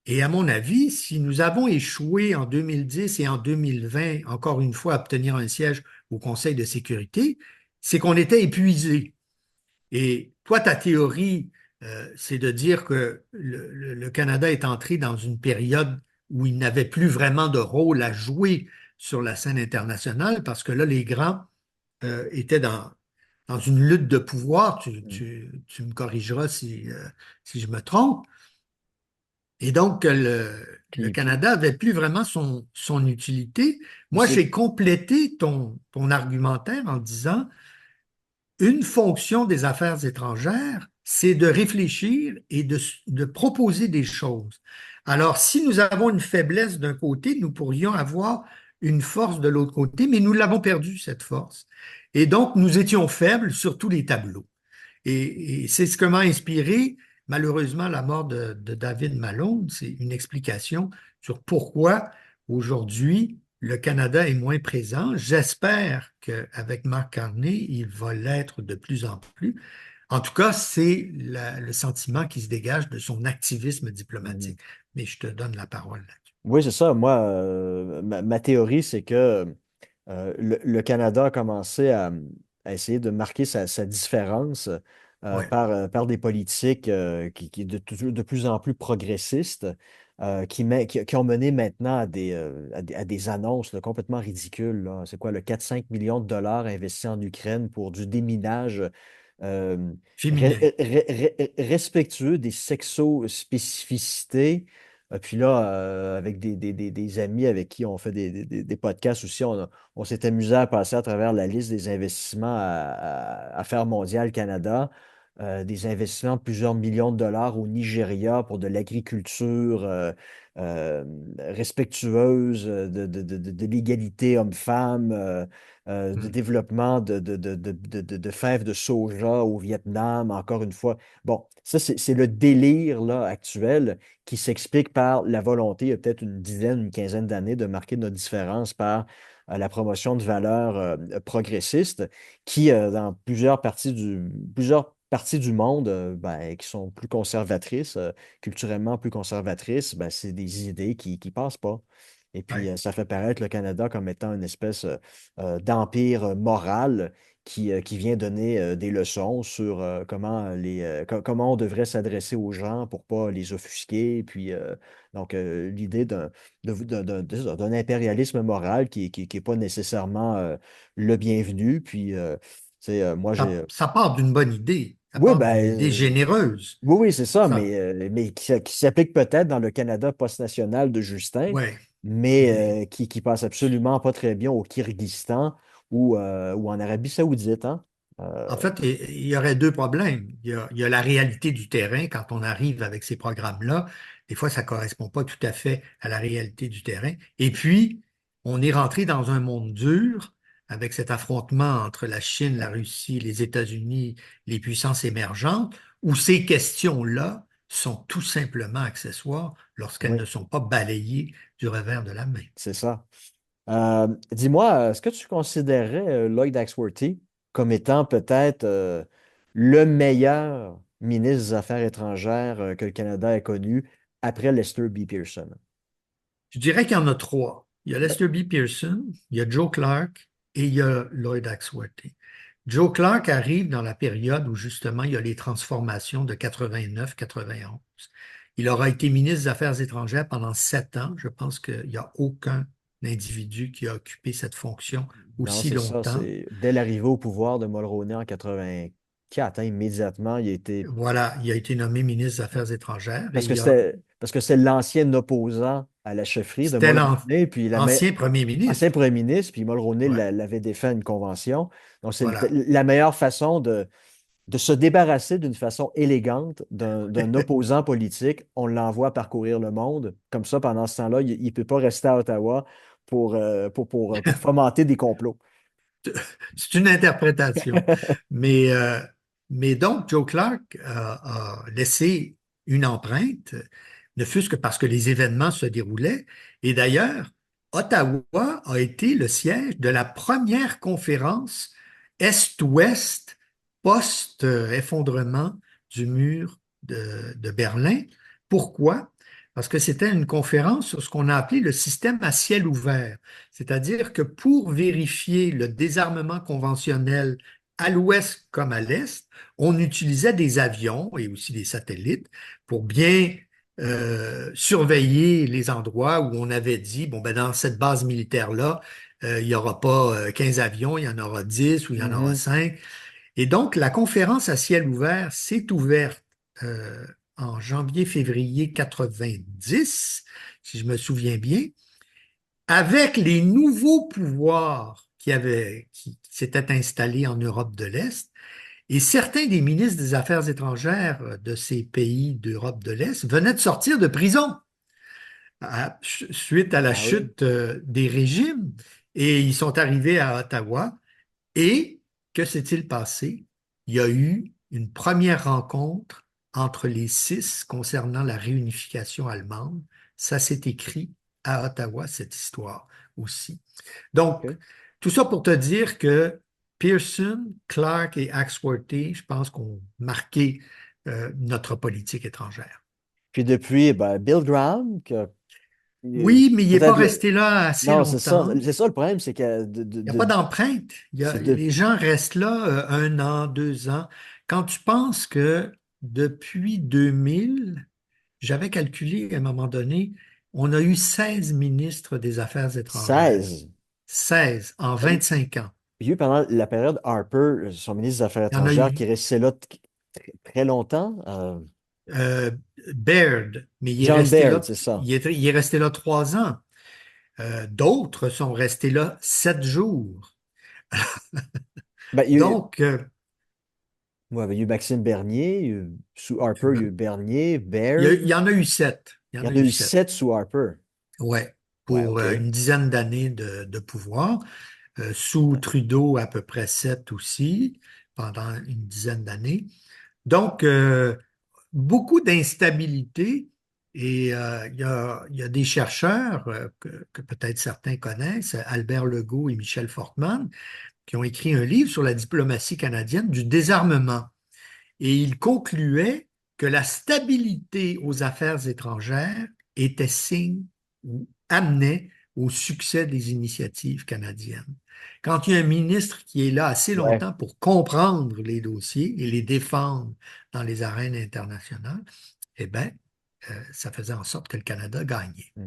Et à mon avis, si nous avons échoué en 2010 et en 2020, encore une fois, à obtenir un siège au Conseil de sécurité, c'est qu'on était épuisé. Et toi, ta théorie, c'est de dire que le Canada est entré dans une période où il n'avait plus vraiment de rôle à jouer sur la scène internationale parce que là, les grands étaient dans une lutte de pouvoir. Mhm. Tu me corrigeras si je me trompe. Et donc, le Puis, Canada avait plus vraiment son utilité. puis Moi, c'est j'ai complété ton argumentaire en disant une fonction des affaires étrangères, c'est de réfléchir et de proposer des choses. Alors, si nous avons une faiblesse d'un côté, nous pourrions avoir une force de l'autre côté, mais nous l'avons perdu, cette force. Et donc, nous étions faibles sur tous les tableaux. Et c'est ce que m'a inspiré, malheureusement, la mort de David Malone. C'est une explication sur pourquoi aujourd'hui le Canada est moins présent. J'espère qu'avec Mark Carney, il va l'être de plus en plus. En tout cas, c'est le sentiment qui se dégage de son activisme Mhm. diplomatique. Mais je te donne la parole là-dessus. Oui, c'est ça. Moi, ma théorie, c'est que le Canada a commencé à essayer de marquer sa différence Ouais. par des politiques qui de plus en plus progressistes, qui ont mené maintenant à des annonces là, complètement ridicules, là. C'est quoi, le 4-5 millions de dollars investis en Ukraine pour du déminage euh, Féminin. respectueux des sexo-spécificités. Puis là, avec des amis avec qui on fait des podcasts aussi, on s'est amusé à passer à travers la liste des investissements à Affaires mondiales Canada, des investissements de plusieurs millions de dollars au Nigeria pour de l'agriculture euh, respectueuse de l'égalité homme-femme, de Hmm. développement de fèves de soja au Vietnam, encore une fois. Bon, ça, c'est le délire là, actuel qui s'explique par la volonté, il y a peut-être une dizaine, une quinzaine d'années, de marquer notre différence par la promotion de valeurs progressistes qui, dans plusieurs parties du monde, ben, qui sont plus conservatrices, culturellement plus conservatrices, ben, c'est des idées qui passent pas. Et puis, Ouais. ça fait paraître le Canada comme étant une espèce d'empire moral qui vient donner des leçons sur comment on devrait s'adresser aux gens pour pas les offusquer. Puis, donc, l'idée d'un impérialisme moral qui est pas nécessairement le bienvenu. Puis, moi, j'ai. Ça part d'une bonne idée. Ça Oui, part d'une idée ben, généreuse. oui, oui, c'est ça, Ça, mais qui s'applique peut-être dans le Canada post-national de Justin, ouais. Mais mais qui passe absolument pas très bien au Kyrgyzstan ou en Arabie Saoudite, hein? en Euh, fait, il y aurait deux problèmes. Il y a la réalité du terrain quand on arrive avec ces programmes-là. Des fois, ça ne correspond pas tout à fait à la réalité du terrain. Et puis, on est rentré dans un monde dur avec cet affrontement entre la Chine, la Russie, les États-Unis, les puissances émergentes, où ces questions-là sont tout simplement accessoires lorsqu'elles ne oui, sont pas balayées du revers de la main. c'est ça. Dis-moi, est-ce que tu considérais Lloyd Axworthy comme étant peut-être le meilleur ministre des Affaires étrangères que le Canada ait connu après Lester B. Pearson? Je dirais qu'il y en a trois. Il y a Lester B. Pearson, il y a Joe Clark et il y a Lloyd Axworthy. Joe Clark arrive dans la période où justement il y a les transformations de 89-91. Il aura été ministre des Affaires étrangères pendant 7 ans. Je pense qu'il n'y a aucun individu qui a occupé cette fonction Non, aussi c'est ça. longtemps. C'est dès l'arrivée au pouvoir de Mulroney en 84, hein, immédiatement, il a été. Voilà, il a été nommé ministre des Affaires étrangères et Parce que c'est l'ancien opposant à la chefferie de c'était Mulroney, puis l'ancien premier ancien ministre. premier ministre, puis Mulroney Ouais, l'avait défait à une convention. Donc, c'est voilà. la meilleure façon de se débarrasser d'une façon élégante d'un opposant politique. On l'envoie parcourir le monde. Comme ça, pendant ce temps-là, il ne peut pas rester à Ottawa pour fomenter des complots. C'est une interprétation. Mais, euh, mais donc, Joe Clark a laissé une empreinte, ne fût-ce que parce que les événements se déroulaient. Et d'ailleurs, Ottawa a été le siège de la première conférence Est-Ouest post-effondrement du mur de Berlin. Pourquoi? Parce que c'était une conférence sur ce qu'on a appelé le système à ciel ouvert. C'est-à-dire que pour vérifier le désarmement conventionnel à l'ouest comme à l'est, on utilisait des avions et aussi des satellites pour bien surveiller les endroits où on avait dit, bon, ben, dans cette base militaire-là, il n'y aura pas 15 avions, il y en aura 10 ou il y en aura Mhm. 5. Et donc, la conférence à ciel ouvert s'est ouverte en janvier-février 90, si je me souviens bien, avec les nouveaux pouvoirs qui s'étaient installés en Europe de l'Est, et certains des ministres des Affaires étrangères de ces pays d'Europe de l'Est venaient de sortir de prison suite à la Ah oui. chute des régimes, et ils sont arrivés à Ottawa. Et que s'est-il passé? Il y a eu une première rencontre entre les six concernant la réunification allemande. Ça s'est écrit à Ottawa, cette histoire aussi. Donc, OK. tout ça pour te dire que Pearson, Clark et Axworthy, je pense, qu'ont marqué notre politique étrangère. Puis depuis, ben, Bill Graham, Oui, mais il n'est pas peut-être resté là assez non, c'est ça. longtemps. C'est ça le problème, c'est que Il n'y a pas d'empreinte. c'est Les gens restent là 1 an, 2 ans. Quand tu penses que depuis 2000, j'avais calculé à un moment donné, on a eu 16 ministres des Affaires étrangères. 16. 16 en 25 ans. Il y a eu pendant la période Harper, son ministre des Affaires Il y en a étrangères, qui eu restait là très longtemps. euh, Baird, mais John Baird, c'est ça. il est resté là 3 ans. D'autres sont restés là 7 jours. Ben, Donc, ouais, ben, il y a eu Maxime Bernier, sous Harper, il y a eu Bernier, il Baird. y en a eu 7. Il y Il y en en a a eu eu 7. 7 sous Harper. Ouais, Ouais, pour OK. une dizaine d'années de pouvoir. Sous Trudeau, à peu près 7 aussi, pendant une dizaine d'années. Donc, beaucoup d'instabilité. Et il y a des chercheurs que peut-être certains connaissent, Albert Legault et Michel Fortman, qui ont écrit un livre sur la diplomatie canadienne du désarmement. Et ils concluaient que la stabilité aux affaires étrangères était signe ou amenait au succès des initiatives canadiennes. Quand il y a un ministre qui est là assez Ouais. longtemps pour comprendre les dossiers et les défendre dans les arènes internationales, eh bien, ça faisait en sorte que le Canada gagnait. Mm.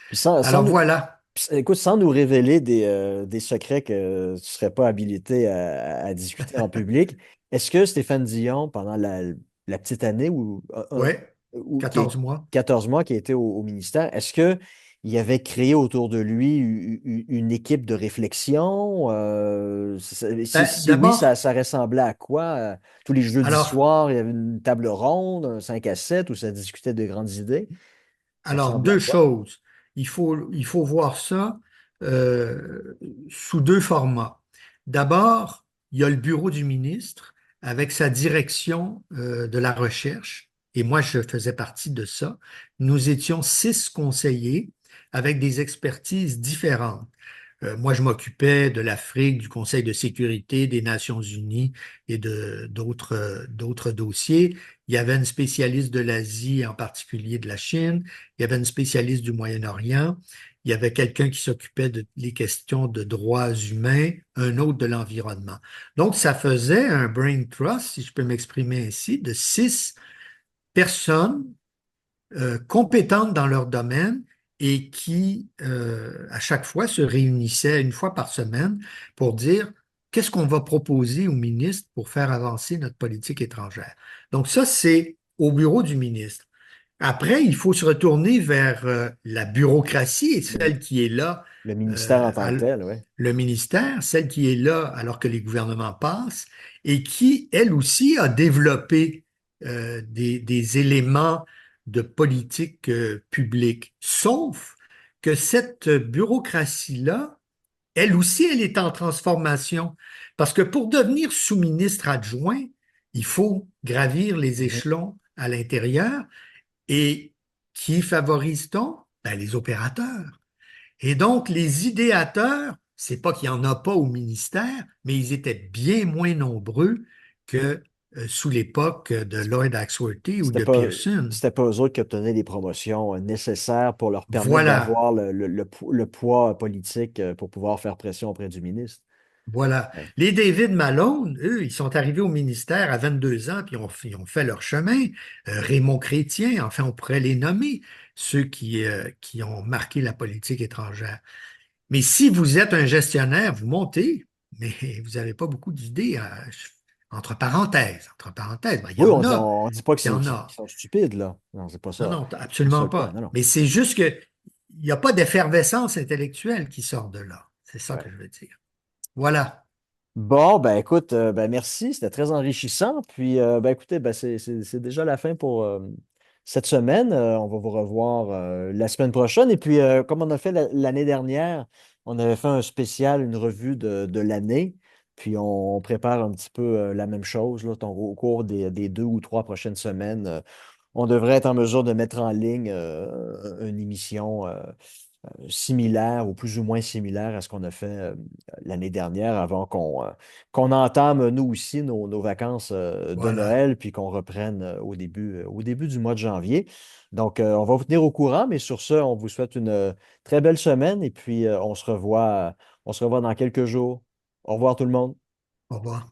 Puis sans Alors nous, voilà. écoute, sans nous révéler des secrets que tu ne serais pas habilité à discuter en public, est-ce que Stéphane Dion, pendant la petite année Ouais, qui est 14 mois. 14 mois qui a été au ministère, est-ce que il avait créé autour de lui une équipe de réflexion? Si oui, D'abord, ça ressemblait à quoi? Tous les jeudis alors, soirs, il y avait une table ronde, un 5 à 7 où ça discutait de grandes idées. Ça Alors, ressemblait à deux quoi? choses. Il faut voir ça sous deux formats. D'abord, il y a le bureau du ministre avec sa direction de la recherche, et moi, je faisais partie de ça. Nous étions 6 conseillers avec des expertises différentes. Moi, je m'occupais de l'Afrique, du Conseil de sécurité des Nations unies et de d'autres dossiers. Il y avait une spécialiste de l'Asie, en particulier de la Chine. Il y avait une spécialiste du Moyen-Orient. Il y avait quelqu'un qui s'occupait des questions de droits humains, un autre de l'environnement. Donc, ça faisait un brain trust, si je peux m'exprimer ainsi, de 6 personnes compétentes dans leur domaine et qui, à chaque fois, se réunissaient 1 fois par semaine pour dire qu'est-ce qu'on va proposer au ministre pour faire avancer notre politique étrangère. Donc ça, c'est au bureau du ministre. Après, il faut se retourner vers la bureaucratie, Mhm. celle qui est là, Le ministère en euh, tant à que tel, oui. le ministère, celle qui est là alors que les gouvernements passent, et qui, elle aussi, a développé des éléments de politique publique. Sauf que cette bureaucratie-là, elle aussi, elle est en transformation. Parce que pour devenir sous-ministre adjoint, il faut gravir les Mhm. échelons à l'intérieur. Et qui favorise-t-on? Ben, les opérateurs. Et donc, les idéateurs, c'est pas qu'il n'y en a pas au ministère, mais ils étaient bien moins nombreux que sous l'époque de Lloyd Axworthy ou C'était de pas, Pearson. c'était pas eux autres qui obtenaient les promotions nécessaires pour leur permettre Voilà, d'avoir le poids politique pour pouvoir faire pression auprès du ministre. voilà. Ouais. Les David Malone, eux, ils sont arrivés au ministère à 22 ans, puis ils ont fait leur chemin. Raymond Chrétien, enfin, on pourrait les nommer, ceux qui ont marqué la politique étrangère. Mais si vous êtes un gestionnaire, vous montez, mais vous n'avez pas beaucoup d'idées. Entre parenthèses, ben, il y Oui, en a, on dit pas que il y en qu'ils a. sont stupides, là. Non, c'est pas Non, ça. non, C'est pas ça absolument le point. pas. Non, non. Mais c'est juste que il n'y a pas d'effervescence intellectuelle qui sort de là. C'est ça Ouais. que je veux dire. Voilà. Bon, ben écoute, ben merci, c'était très enrichissant. Puis, ben écoutez, ben c'est déjà la fin pour cette semaine. On va vous revoir la semaine prochaine. Et puis, comme on a fait l'année dernière, on avait fait un spécial, une revue de l'année. Puis, on prépare un petit peu la même chose là, au cours des 2 ou 3 prochaines semaines. On devrait être en mesure de mettre en ligne une émission. Similaire ou plus ou moins similaire à ce qu'on a fait l'année dernière avant qu'on entame nous aussi nos vacances de Voilà. Noël puis qu'on reprenne au début du mois de janvier. Donc, on va vous tenir au courant, mais sur ce, on vous souhaite une très belle semaine et puis on se revoit dans quelques jours. Au revoir tout le monde. Au revoir.